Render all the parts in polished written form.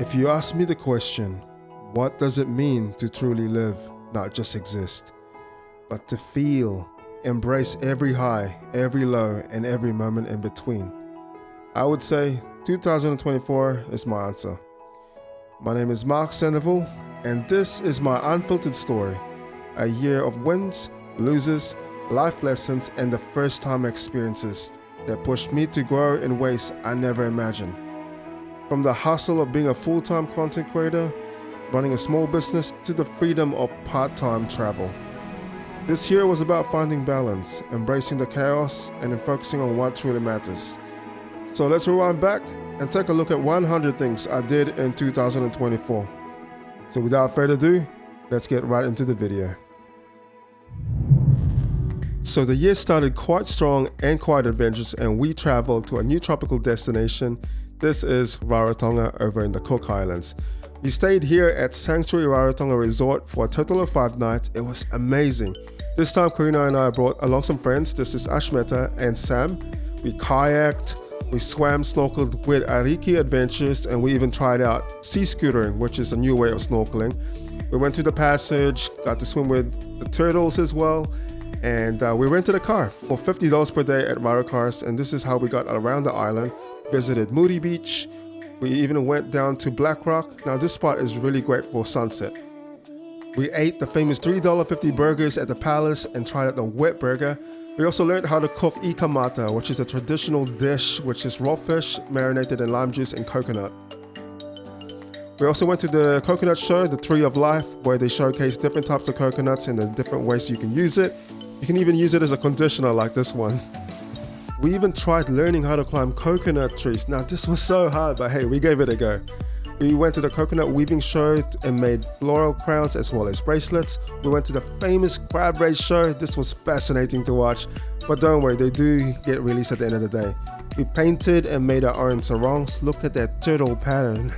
If you ask me the question, what does it mean to truly live, not just exist, but to feel, embrace every high, every low, and every moment in between? I would say 2024 is my answer. My name is Sandoval, and this is my Unfiltered Story, a year of wins, losses, life lessons, and the first-time experiences that pushed me to grow in ways I never imagined. From the hustle of being a full-time content creator, running a small business, to the freedom of part-time travel. This year was about finding balance, embracing the chaos, and then focusing on what truly matters. So let's rewind back and take a look at 100 things I did in 2024. So without further ado, let's get right into the video. So the year started quite strong and quite adventurous, and we traveled to a new tropical destination. This is Rarotonga over in the Cook Islands. We stayed here at Sanctuary Rarotonga Resort for a total of 5 nights. It was amazing. This time Karina and I brought along some friends. This is Ashmeta and Sam. We kayaked, we swam, snorkeled with Ariki Adventures, and we even tried out sea scootering, which is a new way of snorkeling. We went to the passage, got to swim with the turtles as well, and we rented a car for $50 per day at Raro Cars, and this is how we got around the island. Visited Moody Beach. We even went down to Black Rock. Now this spot is really great for sunset. We ate the famous $3.50 burgers at the Palace and tried out the wet burger. We also learned how to cook ikamata, which is a traditional dish which is raw fish marinated in lime juice and coconut. We also went to the coconut show, the Tree of Life, where they showcase different types of coconuts and the different ways you can use it. You can even use it as a conditioner like this one. We even tried learning how to climb coconut trees. Now this was so hard, but hey, we gave it a go. We went to the coconut weaving show and made floral crowns as well as bracelets. We went to the famous crab race show. This was fascinating to watch, but don't worry, they do get released at the end of the day. We painted and made our own sarongs. Look at that turtle pattern.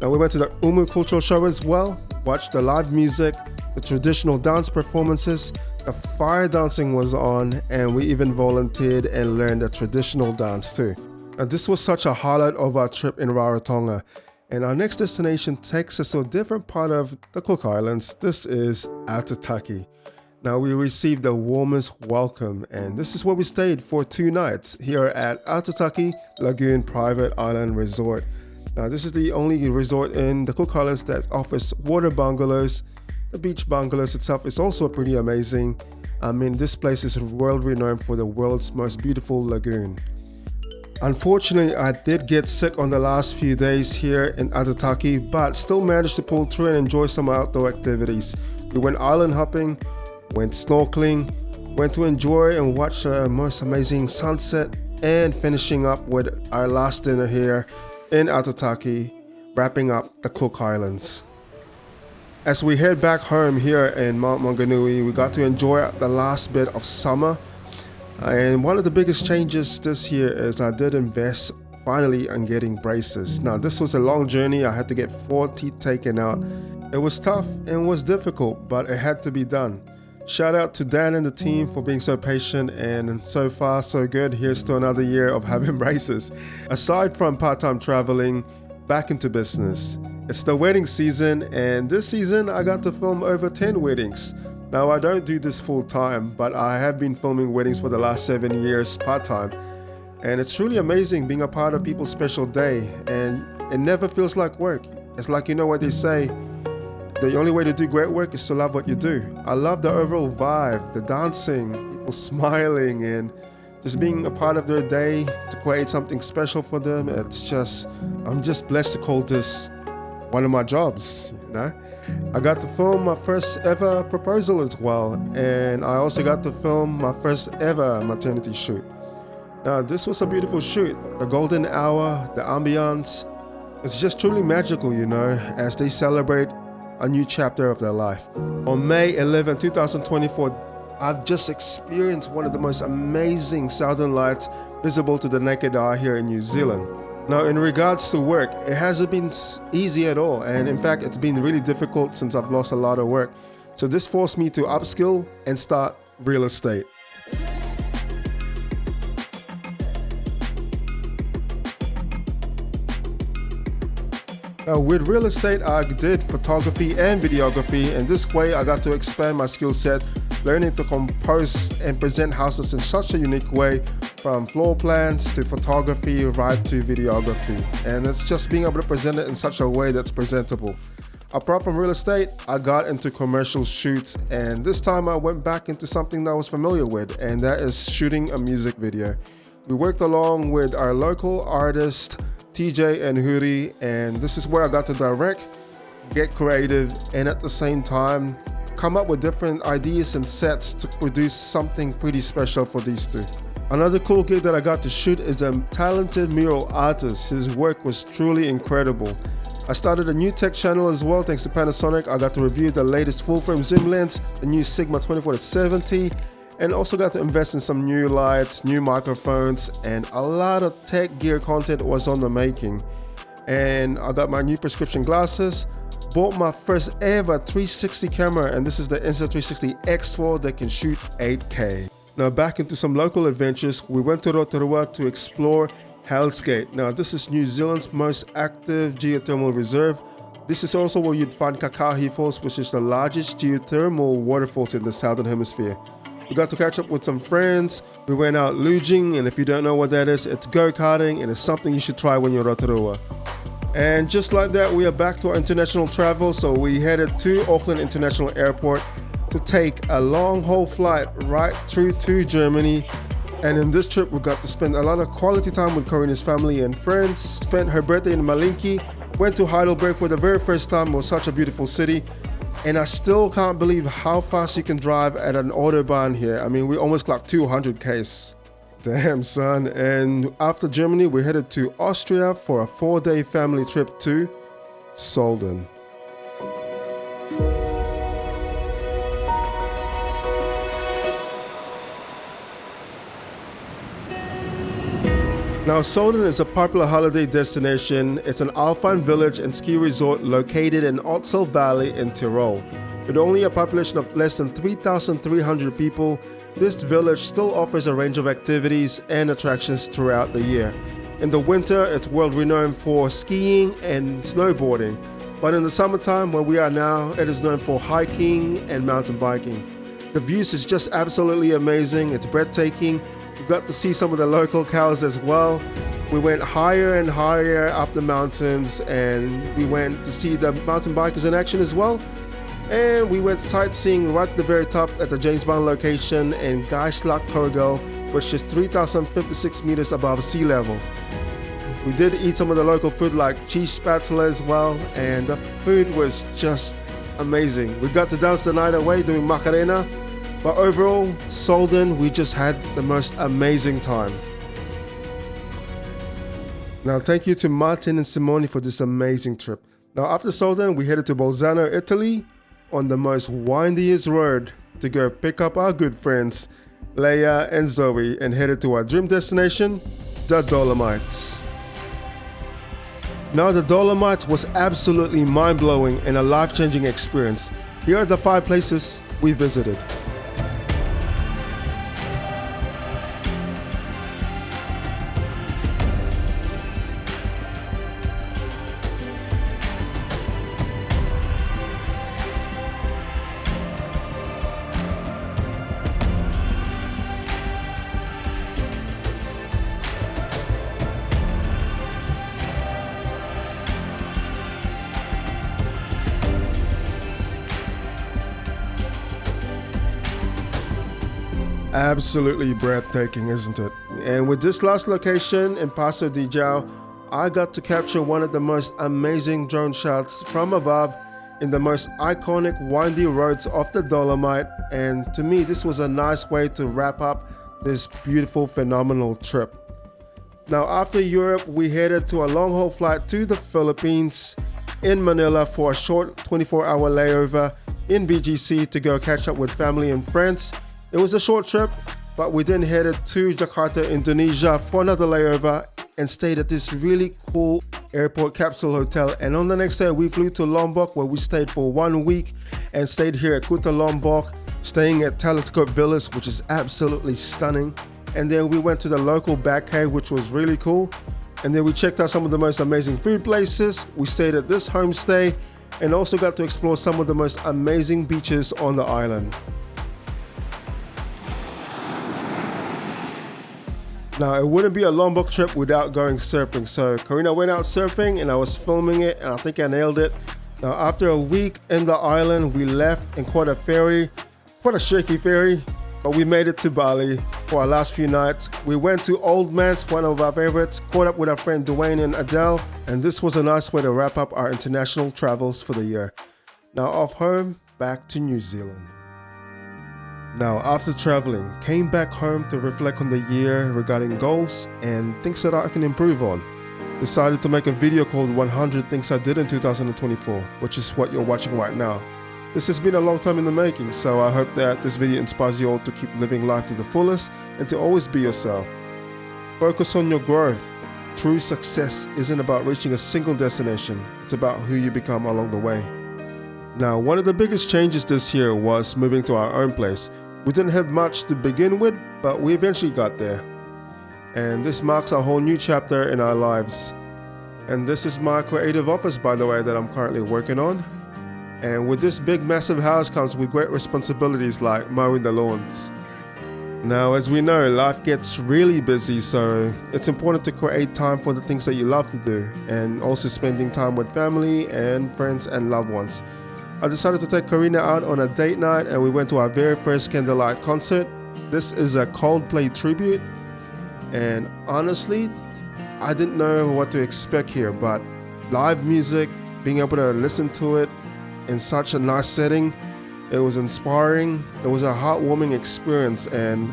Now we went to the Umu cultural show as well, watched the live music, the traditional dance performances, the fire dancing was on, and we even volunteered and learned a traditional dance too. Now this was such a highlight of our trip in Rarotonga, and our next destination takes us to a different part of the Cook Islands. This is Aitutaki. Now we received the warmest welcome, and this is where we stayed for 2 nights here at Aitutaki Lagoon Private Island Resort. Now this is the only resort in the Cook Islands that offers water bungalows. The beach bungalows itself is also pretty amazing. I mean, this place is world renowned for the world's most beautiful lagoon. Unfortunately, I did get sick on the last few days here in Aitutaki, but still managed to pull through and enjoy some outdoor activities. We went island hopping, went snorkeling, went to enjoy and watch the most amazing sunset, and finishing up with our last dinner here in Aitutaki, wrapping up the Cook Islands. As we head back home here in Mount Maunganui, we got to enjoy the last bit of summer. And one of the biggest changes this year is I did invest finally in getting braces. Now this was a long journey. I had to get 4 teeth taken out. It was tough and was difficult, but it had to be done. Shout out to Dan and the team for being so patient, and so far so good. Here's to another year of having braces. Aside from part-time traveling, back into business. It's the wedding season, and this season I got to film over 10 weddings. Now I don't do this full time, but I have been filming weddings for the last 7 years part-time. And it's truly amazing being a part of people's special day, and it never feels like work. It's like, you know what they say, the only way to do great work is to love what you do. I love the overall vibe, the dancing, people smiling, and just being a part of their day to create something special for them. I'm just blessed to call this one of my jobs, you know. I got to film my first ever proposal as well, and I also got to film my first ever maternity shoot. Now this was a beautiful shoot. The golden hour, the ambience, it's just truly magical, you know, as they celebrate a new chapter of their life. On May 11, 2024, I've just experienced one of the most amazing southern lights visible to the naked eye here in New Zealand. Now, in regards to work, it hasn't been easy at all, and in fact, it's been really difficult since I've lost a lot of work. So this forced me to upskill and start real estate. Now with real estate, I did photography and videography, and this way I got to expand my skill set, learning to compose and present houses in such a unique way, from floor plans to photography right to videography. And it's just being able to present it in such a way that's presentable. Apart from real estate, I got into commercial shoots, and this time I went back into something that I was familiar with, and that is shooting a music video. We worked along with our local artist, TJ and Huri, and this is where I got to direct, get creative, and at the same time, come up with different ideas and sets to produce something pretty special for these two. Another cool gig that I got to shoot is a talented mural artist. His work was truly incredible. I started a new tech channel as well thanks to Panasonic. I got to review the latest full frame zoom lens, the new Sigma 24-70, and also got to invest in some new lights, new microphones, and a lot of tech gear content was on the making. And I got my new prescription glasses, bought my first ever 360 camera, and this is the Insta360 X4 that can shoot 8K. Now back into some local adventures, we went to Rotorua to explore Hell's Gate. Now this is New Zealand's most active geothermal reserve. This is also where you'd find Kakahi Falls, which is the largest geothermal waterfalls in the southern hemisphere. We got to catch up with some friends. We went out luging, and if you don't know what that is, it's go-karting, and it's something you should try when you're in Rotorua. And just like that, we are back to our international travel. So we headed to Auckland International Airport to take a long-haul flight right through to Germany. And in this trip, we got to spend a lot of quality time with Corinne's family and friends. Spent her birthday in Malinki, went to Heidelberg for the very first time. It was such a beautiful city. And I still can't believe how fast you can drive at an Autobahn here. I mean, we almost clocked 200 k's. Damn, son. And after Germany, we headed to Austria for a 4-day family trip to Solden. Now, Solden is a popular holiday destination. It's an alpine village and ski resort located in Otzel Valley in Tyrol. With only a population of less than 3,300 people, this village still offers a range of activities and attractions throughout the year. In the winter, it's world renowned for skiing and snowboarding. But in the summertime, where we are now, it is known for hiking and mountain biking. The views is just absolutely amazing. It's breathtaking. We got to see some of the local cows as well. We went higher and higher up the mountains, and we went to see the mountain bikers in action as well. And we went sightseeing right to the very top at the James Bond location in Geislak Kogel, which is 3,056 meters above sea level. We did eat some of the local food like cheese spatula as well, and the food was just amazing. We got to dance the night away doing Macarena. But overall, Solden, we just had the most amazing time. Now, thank you to Martin and Simone for this amazing trip. Now, after Solden, we headed to Bolzano, Italy, on the most windiest road to go pick up our good friends, Leia and Zoe, and headed to our dream destination, the Dolomites. Now, the Dolomites was absolutely mind-blowing and a life-changing experience. Here are the 5 places we visited. Absolutely breathtaking, isn't it? And with this last location in Passo di Giao, I got to capture one of the most amazing drone shots from above in the most iconic windy roads of the Dolomite. And to me, this was a nice way to wrap up this beautiful, phenomenal trip. Now, after Europe, we headed to a long-haul flight to the Philippines in Manila for a short 24-hour layover in BGC to go catch up with family and friends. It was a short trip, but we then headed to Jakarta, Indonesia for another layover and stayed at this really cool airport capsule hotel. And on the next day, we flew to Lombok, where we stayed for 1 week and stayed here at Kuta Lombok, staying at Telescope Villas, which is absolutely stunning. And then we went to the local bat cave, which was really cool. And then we checked out some of the most amazing food places. We stayed at this homestay and also got to explore some of the most amazing beaches on the island. Now, it wouldn't be a Lombok trip without going surfing. So Karina went out surfing and I was filming it, and I think I nailed it. Now, after a week in the island, we left and caught a ferry, quite a shaky ferry, but we made it to Bali for our last few nights. We went to Old Man's, one of our favorites, caught up with our friend Dwayne and Adele, and this was a nice way to wrap up our international travels for the year. Now off home, back to New Zealand. Now, after traveling, came back home to reflect on the year regarding goals and things that I can improve on. Decided to make a video called 100 Things I Did in 2024, which is what you're watching right now. This has been a long time in the making, so I hope that this video inspires you all to keep living life to the fullest and to always be yourself. Focus on your growth. True success isn't about reaching a single destination, it's about who you become along the way. Now, one of the biggest changes this year was moving to our own place. We didn't have much to begin with, but we eventually got there. And this marks a whole new chapter in our lives. And this is my creative office, by the way, that I'm currently working on. And with this big massive house comes with great responsibilities like mowing the lawns. Now, as we know, life gets really busy, so it's important to create time for the things that you love to do, and also spending time with family and friends and loved ones. I decided to take Karina out on a date night, and we went to our very first candlelight concert. This is a Coldplay tribute, and honestly, I didn't know what to expect here, but live music, being able to listen to it in such a nice setting, it was inspiring. It was a heartwarming experience, and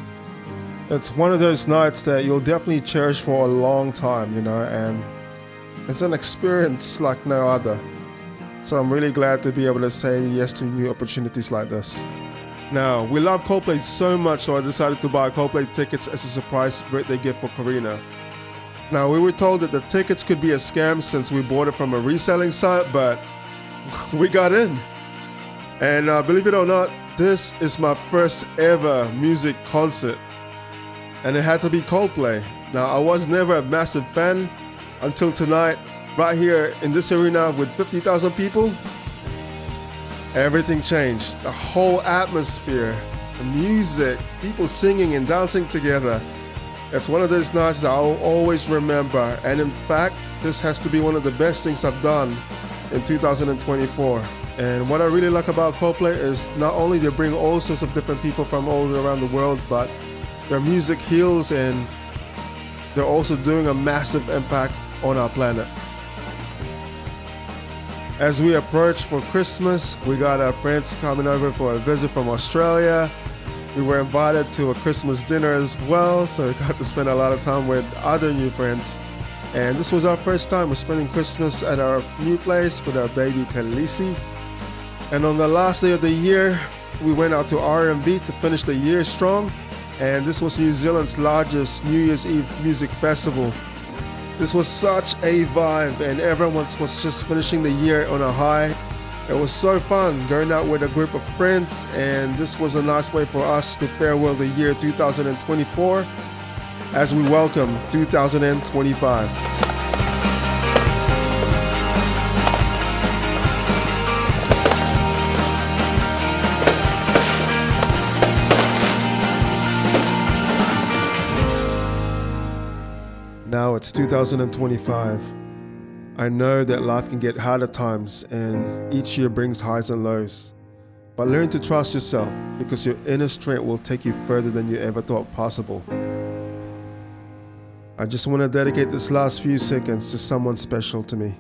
it's one of those nights that you'll definitely cherish for a long time, and it's an experience like no other. So I'm really glad to be able to say yes to new opportunities like this. Now, we love Coldplay so much, so I decided to buy Coldplay tickets as a surprise birthday gift for Karina. Now, we were told that the tickets could be a scam since we bought it from a reselling site, but we got in. And believe it or not, this is my first ever music concert. And it had to be Coldplay. Now, I was never a massive fan until tonight, right here in this arena with 50,000 people. Everything changed. The whole atmosphere, the music, people singing and dancing together. It's one of those nights that I'll always remember. And in fact, this has to be one of the best things I've done in 2024. And what I really like about Coldplay is not only they bring all sorts of different people from all around the world, but their music heals, and they're also doing a massive impact on our planet. As we approach for Christmas, we got our friends coming over for a visit from Australia. We were invited to a Christmas dinner as well, so we got to spend a lot of time with other new friends. And this was our first time. We're spending Christmas at our new place with our baby Khaleesi. And on the last day of the year, we went out to R&B to finish the year strong. And this was New Zealand's largest New Year's Eve music festival. This was such a vibe, and everyone was just finishing the year on a high. It was so fun going out with a group of friends, and this was a nice way for us to farewell the year 2024 as we welcome 2025. Now it's 2025. I know that life can get hard at times, and each year brings highs and lows. But learn to trust yourself, because your inner strength will take you further than you ever thought possible. I just want to dedicate this last few seconds to someone special to me.